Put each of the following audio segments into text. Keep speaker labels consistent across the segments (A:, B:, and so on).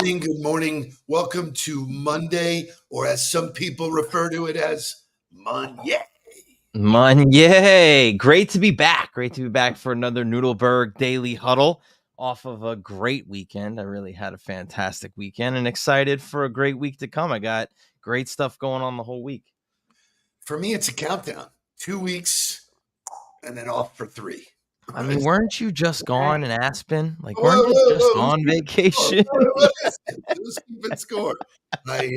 A: morning. Good morning. Welcome to Monday, or as some people refer to it as Monday.
B: Monday. Great to be back. Great to be back for another Nudelberg daily huddle off of a great weekend. I really had a fantastic weekend and excited for a great week to come. I got great stuff going on the whole week.
A: For me, it's a countdown. 2 weeks and then off for 3.
B: I mean, weren't you just gone in Aspen? Like,
A: Whoa,
B: weren't you
A: whoa,
B: just
A: whoa.
B: on vacation?
A: Who's keeping score? I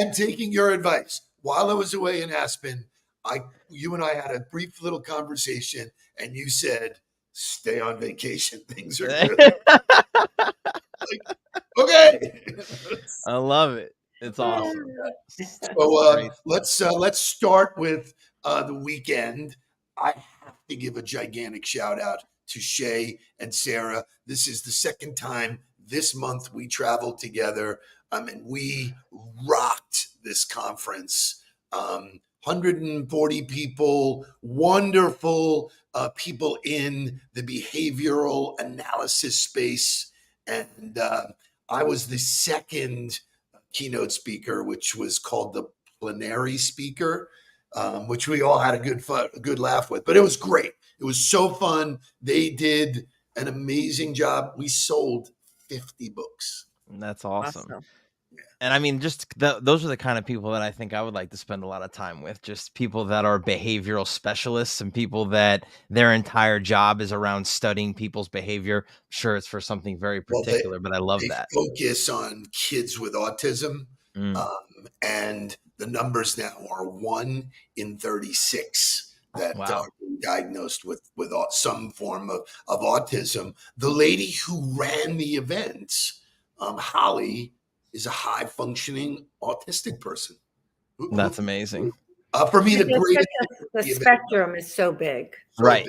A: am taking your advice. While I was away in Aspen, you and I had a brief little conversation, and you said, "Stay on vacation. Things are good." Like, okay.
B: I love it. It's awesome.
A: So let's start with the weekend. I have to give a gigantic shout out to Shay and Sarah. This is the second time this month we traveled together. And we rocked this conference. 140 people, wonderful people in the behavioral analysis space. And I was the second keynote speaker, which was called the plenary speaker, which we all had a good laugh with. But it was great. It was so fun. They did an amazing job. We sold 50 books.
B: That's awesome. And I mean, just those are the kind of people that I think I would like to spend a lot of time with. Just people that are behavioral specialists and people that their entire job is around studying people's behavior. I'm sure it's for something very particular, but I love that.
A: Focus on kids with autism. And the numbers now are 1 in 36 that are diagnosed with some form of autism. The lady who ran the event, Holly, is a high-functioning autistic person.
B: That's amazing.
A: For me, the
C: spectrum is so big.
B: Right.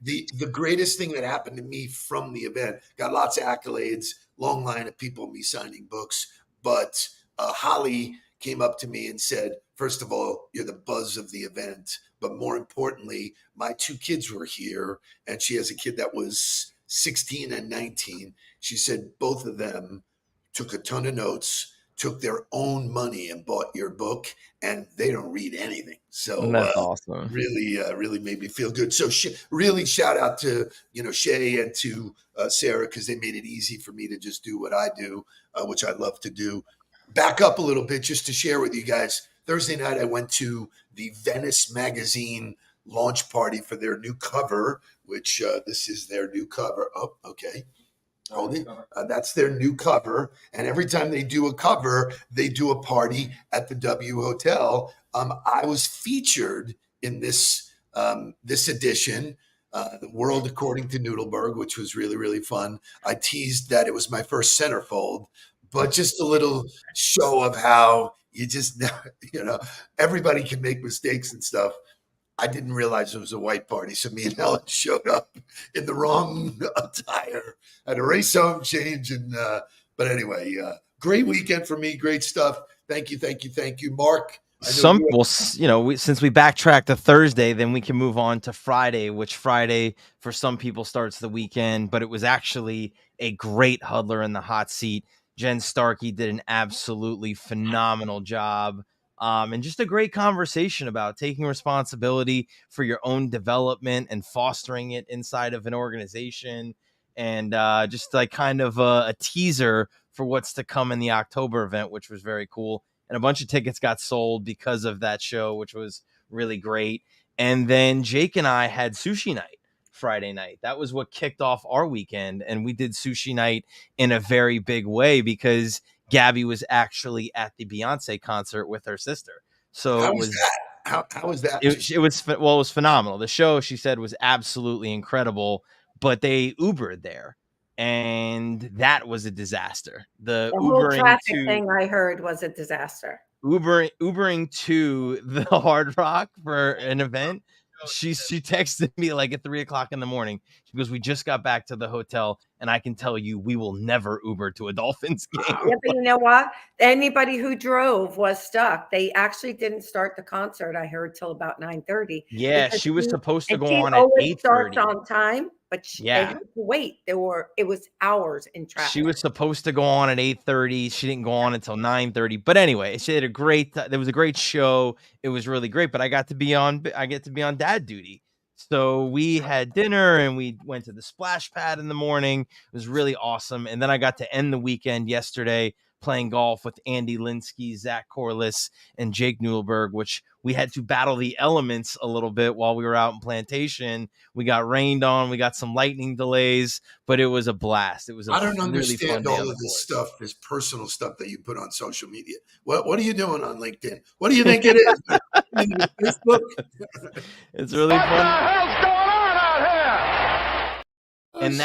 A: The greatest thing that happened to me from the event, got lots of accolades, long line of people, me signing books, but Holly came up to me and said, first of all, you're the buzz of the event, but more importantly, my 2 kids were here, and she has a kid that was 16 and 19. She said both of them took a ton of notes, took their own money and bought your book, and they don't read anything. So
B: that's awesome.
A: Really made me feel good. So really shout out to, Shay and to Sarah, because they made it easy for me to just do what I do, which I love to do. Back up a little bit just to share with you guys. Thursday night, I went to the Venice magazine launch party for their new cover, which this is their new cover. Oh, okay. That's their new cover. And every time they do a cover, they do a party at the W Hotel. I was featured in this edition, The World According to Nudelberg, which was really, really fun. I teased that it was my first centerfold, but just a little show of how you just, everybody can make mistakes and stuff. I didn't realize it was a white party, so me and Helen showed up in the wrong attire. I had to race home, change, but anyway, great weekend for me. Great stuff. Thank you, Mark.
B: Since we backtracked to Thursday, then we can move on to Friday, which Friday for some people starts the weekend, but it was actually a great huddler in the hot seat. Jen Starkey did an absolutely phenomenal job. And just a great conversation about taking responsibility for your own development and fostering it inside of an organization. And just like kind of a teaser for what's to come in the October event, which was very cool. And a bunch of tickets got sold because of that show, which was really great. And then Jake and I had sushi night Friday night. That was what kicked off our weekend. And we did sushi night in a very big way because Gabby was actually at the Beyonce concert with her sister. So
A: how was that?
B: It was phenomenal. The show, she said, was absolutely incredible, but they Ubered there. And that was a disaster. The
C: whole traffic thing I heard was a disaster.
B: Ubering to the Hard Rock for an event. She texted me like at 3:00 in the morning. She goes, "We just got back to the hotel, and I can tell you, we will never Uber to a Dolphins game."
C: Yeah, but you know what? Anybody who drove was stuck. They actually didn't start the concert, I heard, till about 9:30.
B: Yeah, she was supposed to go on
C: at 8:30.
B: She
C: starts on time, but they
B: Yeah.
C: had to wait. It was hours in traffic.
B: She was supposed to go on at 8:30. She didn't go on until 9:30. But anyway, she had there was a great show. It was really great, but I get to be on dad duty. So we had dinner and we went to the splash pad in the morning. It was really awesome. And then I got to end the weekend yesterday playing golf with Andy Linsky, Zach Corliss, and Jake Nudelberg, which we had to battle the elements a little bit while we were out in Plantation. We got rained on. We got some lightning delays, but it was a blast. It was
A: I don't
B: really
A: understand
B: fun
A: all of this stuff, this personal stuff that you put on social media. What are you doing on LinkedIn? What do you think it is? Facebook?
B: It's really fun.
D: What the hell's going on out here?
B: And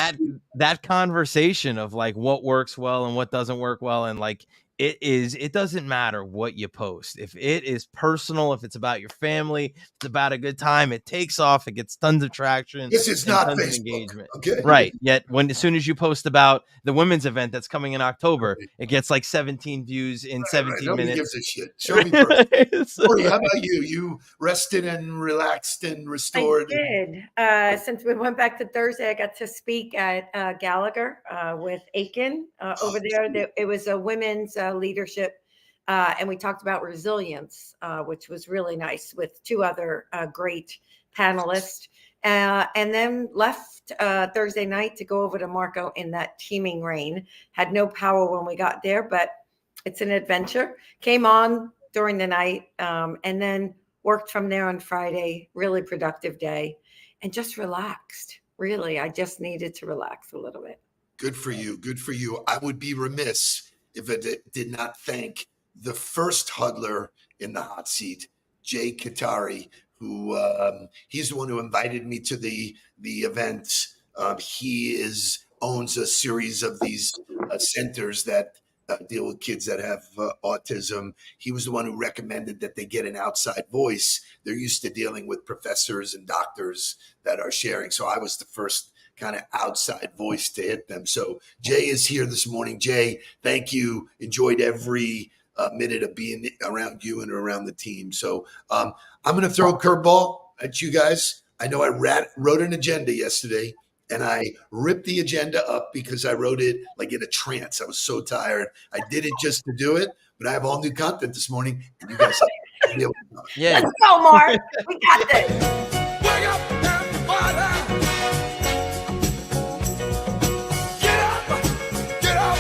B: that conversation of like what works well and what doesn't work well, and like it doesn't matter what you post. If it is personal, if it's about your family, if it's about a good time, it takes off. It gets tons of traction.
A: This is not
B: tons of
A: Facebook.
B: engagement.
A: Okay.
B: Right. Yet as soon as you post about the women's event that's coming in October, it gets like 17 views in 17
A: Nobody
B: minutes.
A: gives a shit. Show me first. Corey, how about you? You rested and relaxed and restored.
C: I did. Since we went back to Thursday, I got to speak at Gallagher with Aiken over there. It was a women's leadership, and we talked about resilience, which was really nice with two other great panelists. And then left Thursday night to go over to Marco in that teeming rain. Had no power when we got there, but it's an adventure. Came on during the night, and then worked from there on Friday. Really productive day, and just relaxed. Really, I just needed to relax a little bit.
A: Good for you. Good for you. I would be remiss if I did not thank the first huddler in the hot seat, Jay Katari, who he's the one who invited me to the event. He owns a series of these centers that deal with kids that have autism. He was the one who recommended that they get an outside voice. They're used to dealing with professors and doctors that are sharing. So I was the first kind of outside voice to hit them. So Jay is here this morning. Jay, thank you. Enjoyed every minute of being around you and around the team. So I'm going to throw a curveball at you guys. I know I wrote an agenda yesterday, and I ripped the agenda up because I wrote it like in a trance. I was so tired. I did it just to do it, but I have all new content this morning, and you guys have to be able to know.
B: Yeah.
C: Let's go, Mark. We got this.
D: Wake up, everybody. Get up, get up,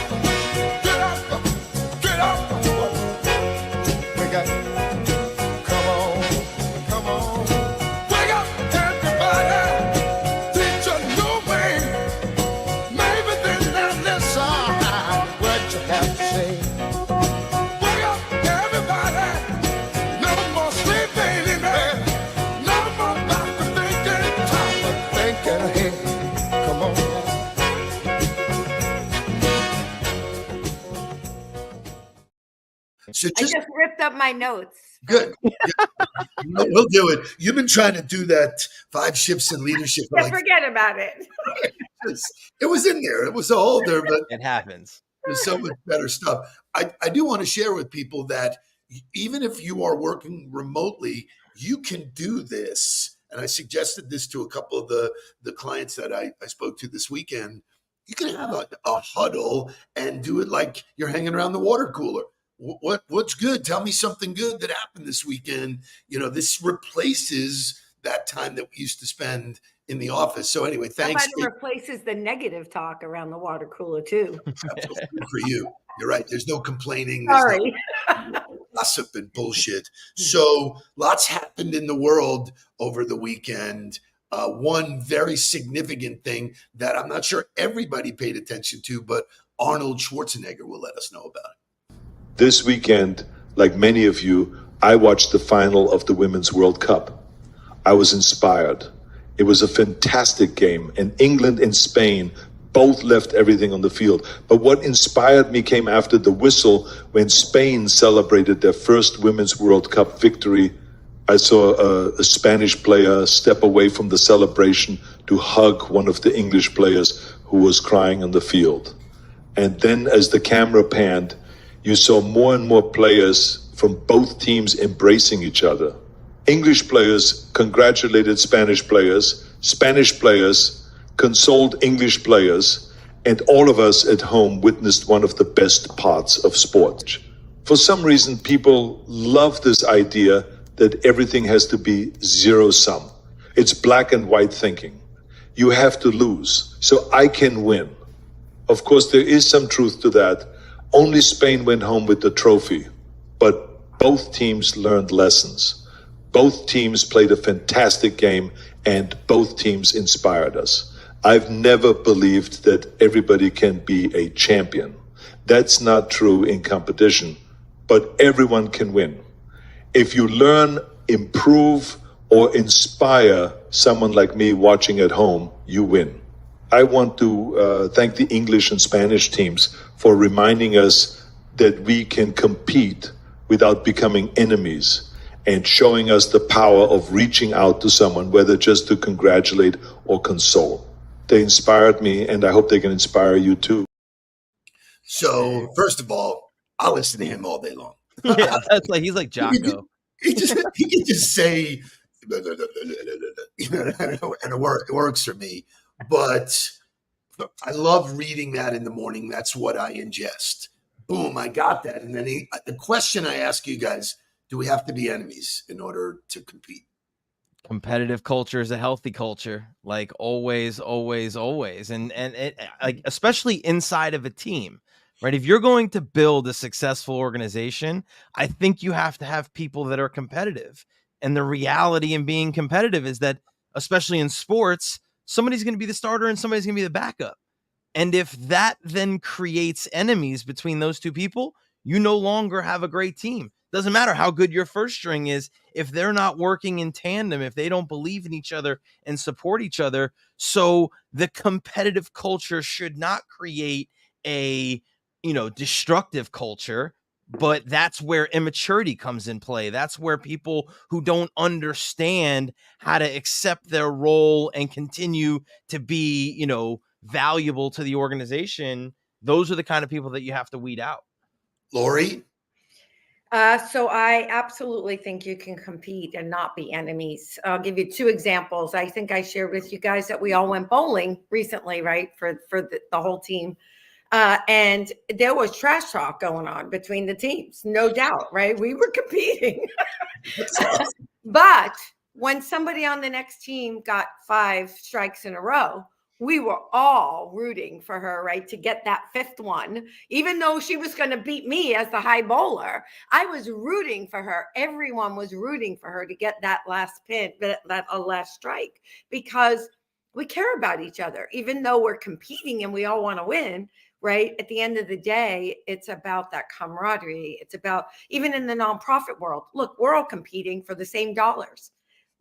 D: get up, get up. Wake up. Come on. Wake up, everybody. Teach a new way. Maybe then they'll listen what you have to say. Wake up, everybody. No more sleeping in bed. No more back to thinking. Time to thinking ahead. Come on.
A: So
C: I just ripped up my notes.
A: good. We'll do it. You've been trying to do that 5 shifts in leadership. For
C: Yeah,
A: like,
C: forget about it.
A: it was in there. It was a holder, but
B: It happens.
A: there's so much better stuff. I do want to share with people that even if you are working remotely, you can do this. And I suggested this to a couple of the clients that I spoke to this weekend. You can have a huddle and do it like you're hanging around the water cooler. What's good? Tell me something good that happened this weekend. This replaces that time that we used to spend in the office. So anyway, thanks.
C: Somebody replaces the negative talk around the water cooler too.
A: Good for you. You're right. There's no complaining. There's
C: Sorry.
A: no gossip and bullshit. So lots happened in the world over the weekend. One very significant thing that I'm not sure everybody paid attention to, but Arnold Schwarzenegger will let us know about it.
E: This weekend, like many of you, I watched the final of the Women's World Cup. I was inspired. It was a fantastic game, and England and Spain both left everything on the field. But what inspired me came after the whistle when Spain celebrated their first Women's World Cup victory. I saw a Spanish player step away from the celebration to hug one of the English players who was crying on the field. And then as the camera panned, you saw more and more players from both teams embracing each other. English players congratulated Spanish players consoled English players, and all of us at home witnessed one of the best parts of sport. For some reason, people love this idea that everything has to be zero sum. It's black and white thinking. You have to lose, so I can win. Of course, there is some truth to that. Only Spain went home with the trophy, but both teams learned lessons. Both teams played a fantastic game, and both teams inspired us. I've never believed that everybody can be a champion. That's not true in competition, but everyone can win. If you learn, improve, or inspire someone like me watching at home, you win. I want to thank the English and Spanish teams for reminding us that we can compete without becoming enemies, and showing us the power of reaching out to someone, whether just to congratulate or console. They inspired me, and I hope they can inspire you too.
A: So, first of all, I'll listen to him all day long.
B: Yeah, he's like Jocko.
A: He can just say, you know, and it works for me. But I love reading that in the morning. That's what I ingest. Boom, I got that. And then the question I ask you guys, do we have to be enemies in order to compete?
B: Competitive culture is a healthy culture, like always, always, always. And it, like, especially inside of a team, right? If you're going to build a successful organization, I think you have to have people that are competitive. And the reality in being competitive is that, especially in sports, somebody's going to be the starter and somebody's going to be the backup. And if that then creates enemies between those two people, you no longer have a great team. Doesn't matter how good your first string is, if they're not working in tandem, if they don't believe in each other and support each other. So the competitive culture should not create a, destructive culture, but that's where immaturity comes in play. That's where people who don't understand how to accept their role and continue to be, valuable to the organization, those are the kind of people that you have to weed out.
A: Lori?
C: So I absolutely think you can compete and not be enemies. I'll give you two examples. I think I shared with you guys that we all went bowling recently, right? For the whole team. And there was trash talk going on between the teams, no doubt, right? We were competing. But when somebody on the next team got 5 strikes in a row, we were all rooting for her, right, to get that 5th one. Even though she was going to beat me as the high bowler, I was rooting for her. Everyone was rooting for her to get that last pin, that last strike, because we care about each other. Even though we're competing and we all want to win, right? At the end of the day, it's about that camaraderie. It's about, even in the nonprofit world, look, we're all competing for the same dollars.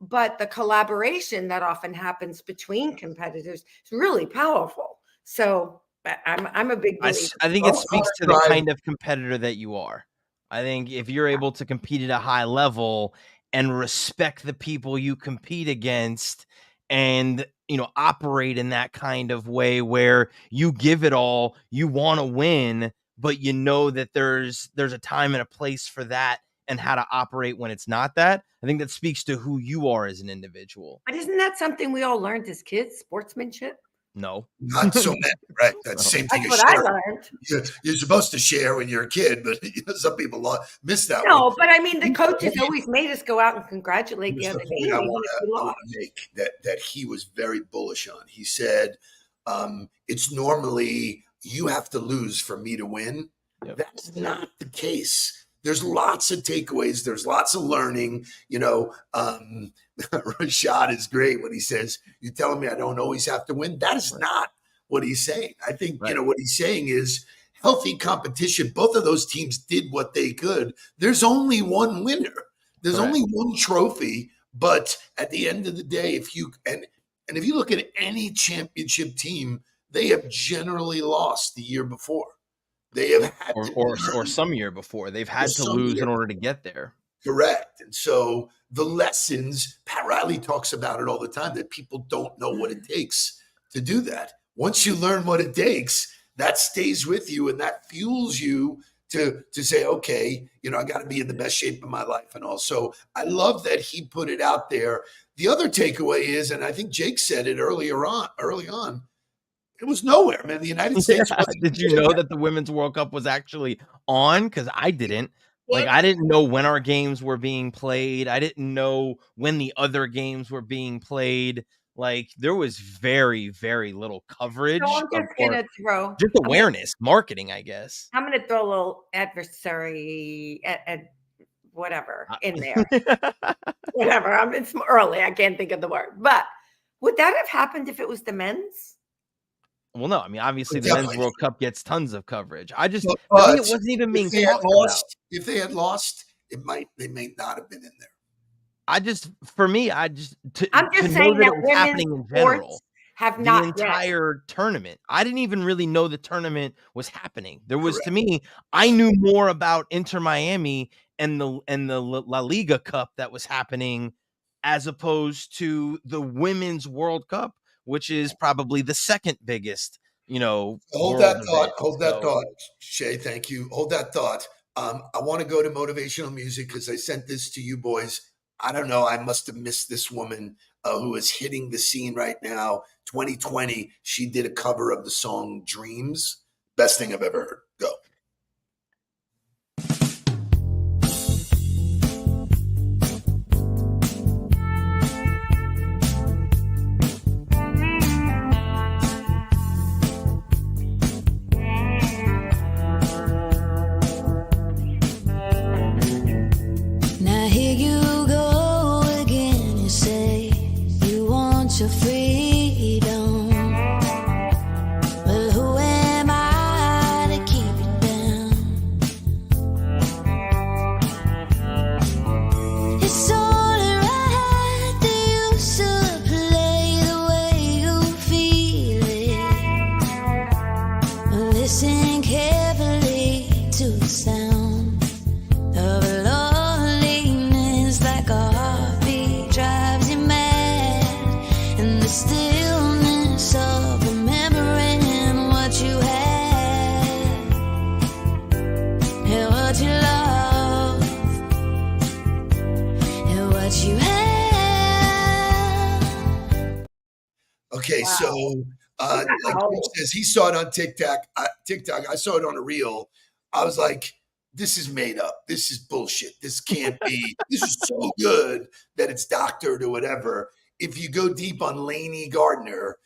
C: But the collaboration that often happens between competitors is really powerful. So I'm a big believer.
B: I think it speaks to the kind of competitor that you are. I think if you're able to compete at a high level and respect the people you compete against, and operate in that kind of way where you give it all, you want to win, but you know that there's a time and a place for that, and how to operate when it's not that. I think that speaks to who you are as an individual.
C: But isn't that something we all learned as kids? Sportsmanship?
B: No.
A: Not so many, right? That's the same thing
C: That's
A: as
C: what
A: sharing.
C: I learned.
A: You're supposed to share when you're a kid, but some people miss that one.
C: No, but I mean, the coaches always made us go out and congratulate the other team.
A: I want to make that he was very bullish on. He said, it's normally you have to lose for me to win. Yep. That's not the case. There's lots of takeaways. There's lots of learning. Rashad is great when he says, "You're telling me I don't always have to win." That is not what he's saying. I think, what he's saying is healthy competition. Both of those teams did what they could. There's only one winner. There's only one trophy. But at the end of the day, if you look at any championship team, they have generally lost the year before. They have had
B: or some year before. They've had to lose in order to get there.
A: Correct. And so the lessons, Pat Riley talks about it all the time, that people don't know what it takes to do that. Once you learn what it takes, that stays with you and that fuels you to say, okay, I got to be in the best shape of my life. And also, I love that he put it out there The other takeaway is, and I think Jake said it early on, it was nowhere, man. The United States wasn't.
B: Did you know that the Women's World Cup was actually on? Because I didn't. Like,
A: What?
B: I didn't know when our games were being played. I didn't know when the other games were being played. Like, there was very, very little coverage
C: So I'm
B: of,
C: just
B: or
C: gonna throw.
B: just awareness, marketing, I guess.
C: I'm gonna throw a little adversary at whatever in there. Whatever. It's early. I can't think of the word. But would that have happened if it was the men's?
B: Well, no, I mean, obviously the
A: Definitely.
B: Men's World Cup gets tons of coverage. For me,
A: But
B: it wasn't even being
A: if they had
B: talked about.
A: lost, they may not have been in there.
B: I'm just
C: I'm
B: know
C: saying
B: that
C: that
B: it was happening
C: women's
B: in general.
C: sports have
B: The
C: not yet.
B: entire tournament. I didn't even really know the tournament was happening. There was,
A: Correct.
B: to me, I knew more about Inter Miami and the La Liga Cup that was happening as opposed to the Women's World Cup, which is probably the second biggest,
A: Hold
B: world
A: that
B: event.
A: thought. Hold that
B: So-
A: thought, Shay. Thank you. Hold that thought. I want to go to motivational music because I sent this to you boys. I don't know. I must have missed this woman who is hitting the scene right now. 2020, she did a cover of the song "Dreams." Best thing I've ever heard. Go.
F: Now here you go again. You say you want your freedom, but who am I to keep you down? It's only right that you should play the way you feel it. Listen carefully to the sound of loneliness, like a heartbeat drives you mad, and the stillness of remembering what you had and what you love and what you had.
A: Okay, so like
C: Wow.
A: Jim says, he saw it on TikTok. I saw it on a reel. I was like, "This is made up. This is bullshit. This can't be. This is so good that it's doctored or whatever." If you go deep on Lainey Gardner,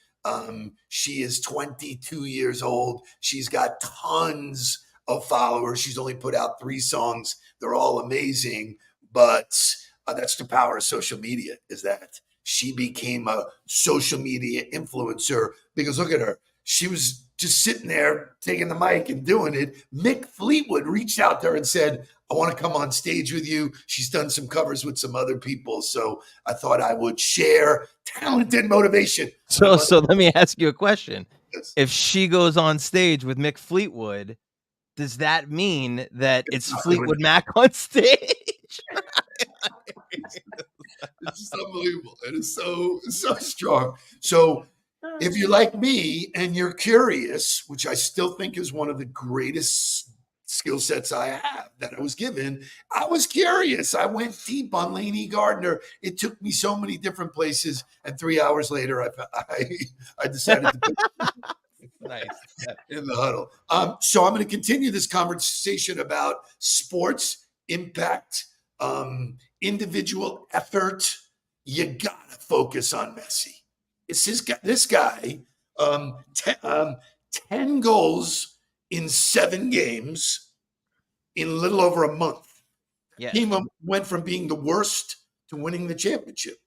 A: she is 22 years old. She's got tons of followers. She's only put out 3 songs. They're all amazing, but that's the power of social media. Is that she became a social media influencer because look at her. She was just sitting there taking the mic and doing it. Mick Fleetwood reached out to her and said, "I want to come on stage with you." She's done some covers with some other people. So I thought I would share talent and motivation.
B: So let me ask you a question.
A: Yes.
B: If she goes on stage with Mick Fleetwood, does that mean that it's
A: not
B: Fleetwood Mac on stage?
A: It's just unbelievable. It is so strong. So if you're like me and you're curious, which I still think is one of the greatest skill sets I have that I was given, I was curious. I went deep on Lainey Gardner. It took me so many different places, and 3 hours later, I decided to put
B: Nice.
A: in the huddle. So I'm going to continue this conversation about sports impact, individual effort. You got to focus on Messi. It's this guy, 10 goals in 7 games in a little over a month.
B: Yeah.
A: He went from being the worst to winning the championship.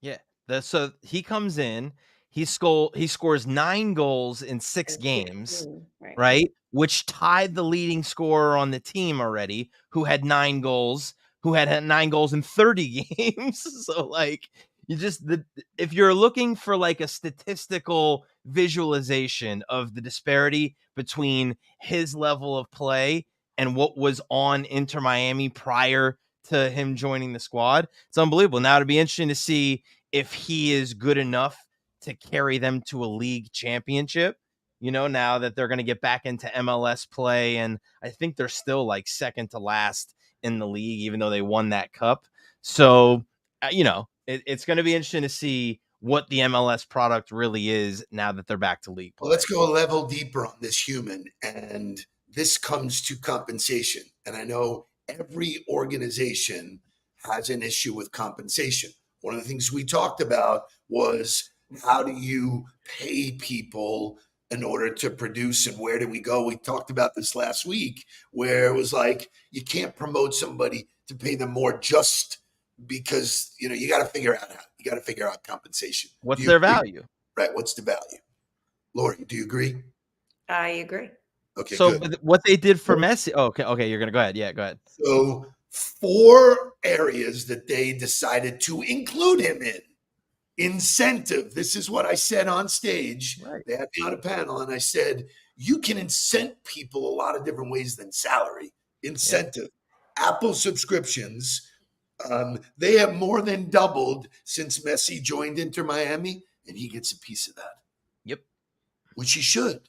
B: Yeah. So he comes in, he scores 9 goals in 6 games, right? Which tied the leading scorer on the team already, who had 9 goals, who had 9 goals in 30 games. So like if you're looking for like a statistical visualization of the disparity between his level of play and what was on Inter Miami prior to him joining the squad, it's unbelievable. Now it'd be interesting to see if he is good enough to carry them to a league championship, now that they're going to get back into MLS play. And I think they're still like second to last in the league, even though they won that cup. So, It's going to be interesting to see what the MLS product really is now that they're back to league play.
A: Well, let's go a level deeper on this human. And this comes to compensation. And I know every organization has an issue with compensation. One of the things we talked about was how do you pay people in order to produce and where do we go? We talked about this last week where it was like you can't promote somebody to pay them more just because you got to figure out compensation.
B: What's their value?
A: Right. What's the value? Lori, do you agree?
C: I agree.
A: Okay,
B: So
A: good.
B: what they did for Messi. Oh, okay, you're gonna go ahead. Yeah, go ahead.
A: So 4 areas that they decided to include him in. Incentive. This is what I said on stage.
B: Right.
A: They had me on a panel, and I said, you can incent people a lot of different ways than salary. Incentive. Yeah. Apple subscriptions. They have more than doubled since Messi joined Inter Miami, and he gets a piece of that.
B: Yep.
A: Which he should.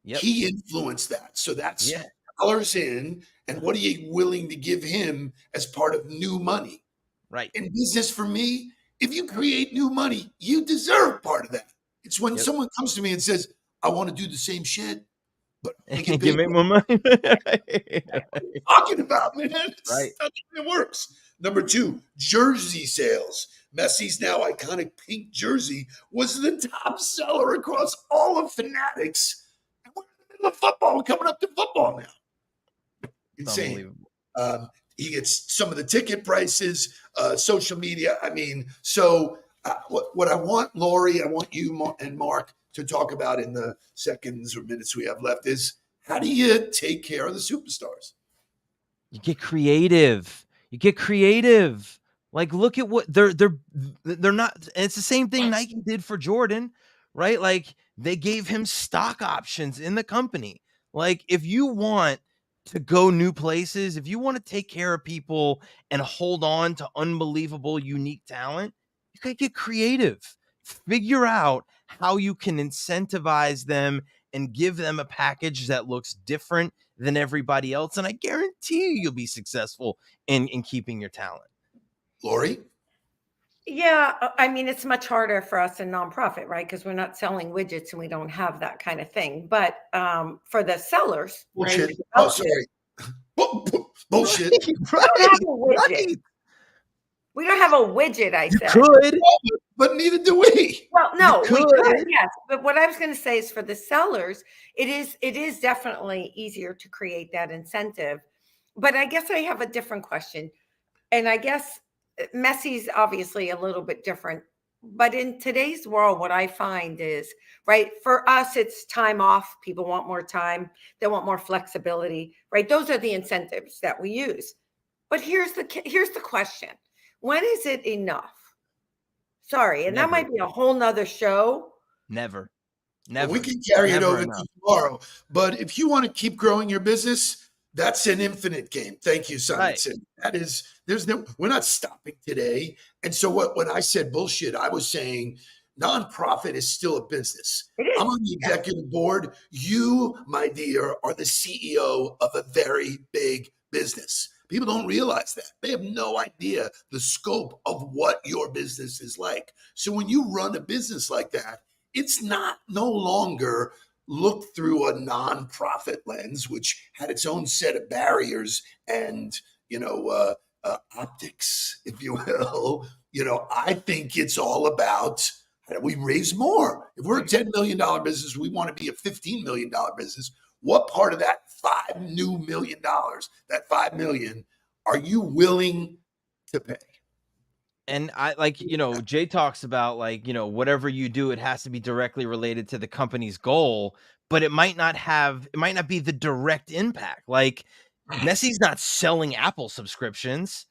B: Yep.
A: He influenced that. So that's dollars in, and what are you willing to give him as part of new money?
B: Right.
A: In business, for me, if you create new money, you deserve part of that. It's when someone comes to me and says, I want to do the same shit, but
B: you make more money.
A: What are you talking about, man?
B: Right.
A: It works. Number 2, jersey sales. Messi's now iconic pink jersey was the top seller across all of Fanatics. And we're in the middle of football. We're coming up to football now. Insane. He gets some of the ticket prices, social media. I mean, so what I want, Lori, I want you and Mark to talk about in the seconds or minutes we have left is how do you take care of the superstars?
B: You get creative. Like, look at what they're not. And it's the same thing Nike did for Jordan, right? Like, they gave him stock options in the company. Like, if you want to go new places, if you want to take care of people and hold on to unbelievable, unique talent, you gotta get creative. Figure out how you can incentivize them and give them a package that looks different than everybody else. And I guarantee you'll be successful in keeping your talent.
A: Lori?
C: Yeah, I mean, it's much harder for us in nonprofit, right? Because we're not selling widgets and we don't have that kind of thing. But for the sellers,
A: bullshit.
C: Right?
A: Oh, sorry. Bullshit.
C: We don't have a widget. We don't have a widget, I said.
B: Could.
A: But neither do we.
C: Well, no, we
B: could.
C: could, yes. But what I was going to say is for the sellers, it is definitely easier to create that incentive. But I guess I have a different question. And I guess Messi's obviously a little bit different. But in today's world, what I find is, right, for us, it's time off. People want more time. They want more flexibility, right? Those are the incentives that we use. But here's the question. When is it enough? Sorry, and that might be a whole nother show.
B: Never.
A: We can carry it over
B: enough.
A: to tomorrow. But if you want to keep growing your business, that's an infinite game. Thank you, Simonson. Right. We're not stopping today. And so when I said bullshit, I was saying nonprofit is still a business. I'm on the executive board. You, my dear, are the CEO of a very big business. People don't realize that. They have no idea the scope of what your business is like. So when you run a business like that, it's no longer looked through a nonprofit lens, which had its own set of barriers and, optics, if you will. I think it's all about how do we raise more? If we're a $10 million business, we want to be a $15 million business. What part of that $5 million, that $5 million, are you willing to pay?
B: And I Jay talks about whatever you do, it has to be directly related to the company's goal, but it might not be the direct impact. Like Messi's not selling Apple subscriptions.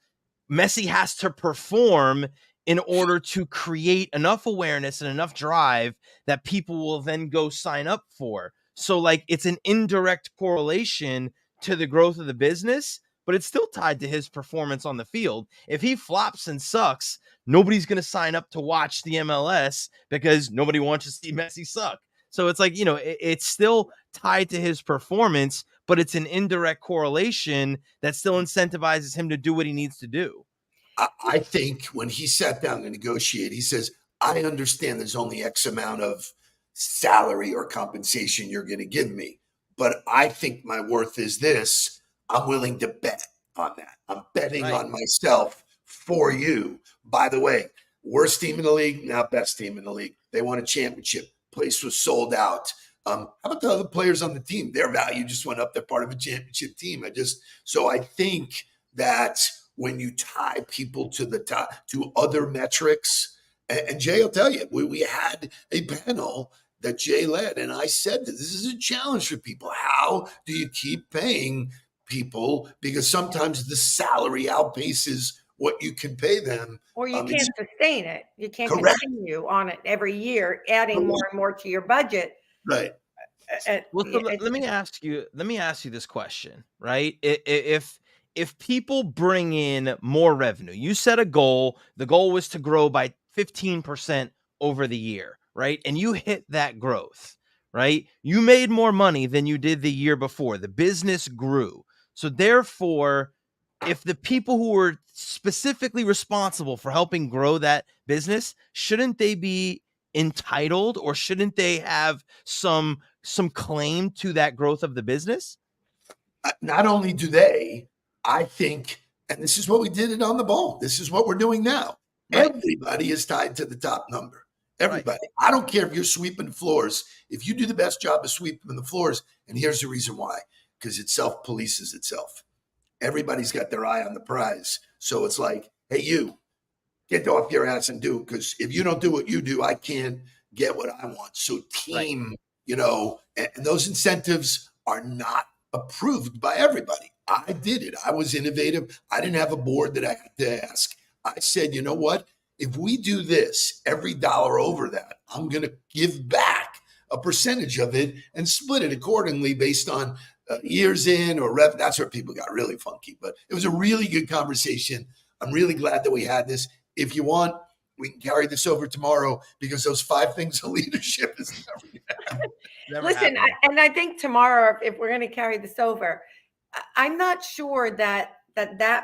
B: Messi has to perform in order to create enough awareness and enough drive that people will then go sign up for. So it's an indirect correlation to the growth of the business, but it's still tied to his performance on the field. If he flops and sucks, nobody's going to sign up to watch the MLS because nobody wants to see Messi suck. So it's it's still tied to his performance, but it's an indirect correlation that still incentivizes him to do what he needs to do.
A: I think when he sat down to negotiate, he says, I understand there's only X amount of salary or compensation you're going to give me, but I think my worth is this. I'm willing to bet on that. I'm betting on myself for you. By the way, worst team in the league, now best team in the league. They won a championship. Place was sold out. How about the other players on the team? Their value just went up. They're part of a championship team. So I think that when you tie people to the top, to other metrics, and Jay will tell you, we had a panel that Jay led, and I said that this is a challenge for people. How do you keep paying people? Because sometimes the salary outpaces what you can pay them.
C: Or you can't sustain it. You can't
A: Correct.
C: continue on it every year, adding more and more to your budget.
A: Right.
B: Well, so let me ask you this question, right? If people bring in more revenue, you set a goal, the goal was to grow by 15% over the year, right? And you hit that growth, right? You made more money than you did the year before. The business grew. So therefore, if the people who were specifically responsible for helping grow that business, shouldn't they be entitled, or shouldn't they have some claim to that growth of the business?
A: Not only do they, I think, and this is what we did it on the ball. This is what we're doing now. Right. Everybody is tied to the top number. Everybody. Right. I don't care if you're sweeping floors. If you do the best job of sweeping the floors, and here's the reason why, because it self-polices itself. Everybody's got their eye on the prize. So it's like, hey, you, get off your ass and do it, because if you don't do what you do, I can't get what I want. So team, and those incentives are not approved by everybody. I did it. I was innovative. I didn't have a board that I had to ask. I said, you know what? If we do this, every dollar over that, I'm going to give back a percentage of it and split it accordingly based on years in or rev. That's where people got really funky. But it was a really good conversation. I'm really glad that we had this. If you want, we can carry this over tomorrow, because those 5 things of leadership is never
C: Listen, and I think tomorrow, if we're going to carry this over, I'm not sure that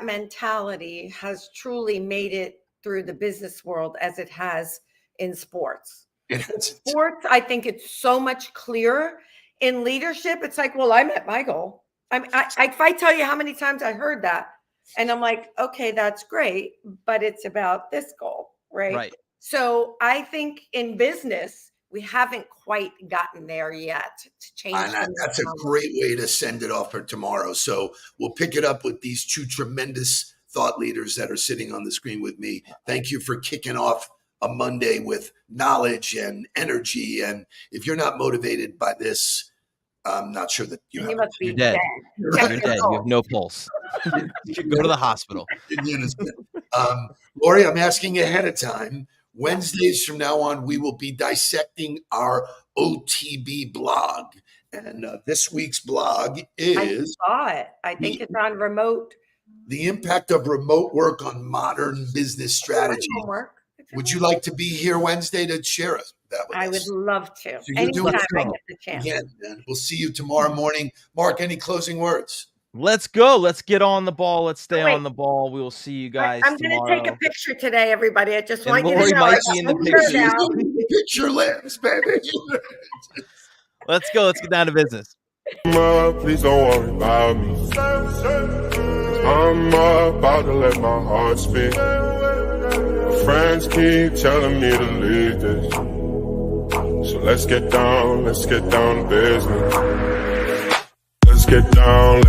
C: mentality has truly made it through the business world as it has in sports. In sports, I think it's so much clearer. In leadership, it's like, well, I met my goal. If I tell you how many times I heard that, and I'm like, okay, that's great, but it's about this goal, right? So I think in business, we haven't quite gotten there yet to change.
A: And that's a great way to send it off for tomorrow. So we'll pick it up with these 2 tremendous thought leaders that are sitting on the screen with me. Thank you for kicking off a Monday with knowledge and energy. And if you're not motivated by this, I'm not sure that you
C: must be
B: you're dead. You're dead. You have no pulse. You should go to the hospital.
A: Lori, I'm asking ahead of time. Wednesdays from now on, we will be dissecting our OTB blog. And this week's blog is...
C: I saw it. I think it's on remote.
A: The impact of remote work on modern business strategy. Would you like to be here Wednesday to share that with us?
C: I would love to.
A: So
C: anytime I get the chance.
A: Again, and we'll see you tomorrow morning. Mark, any closing words?
B: Let's go. Let's get on the ball. Let's stay on the ball. We will see you guys
C: I'm going to take a picture today, everybody. I just want
B: Lori
C: you to know.
B: might be in the picture.
A: Picture lips, baby.
B: Let's go. Let's get down to business.
D: Please don't worry about me. I'm about to let my heart speak. My friends keep telling me to leave this. So let's get down to business. Let's get down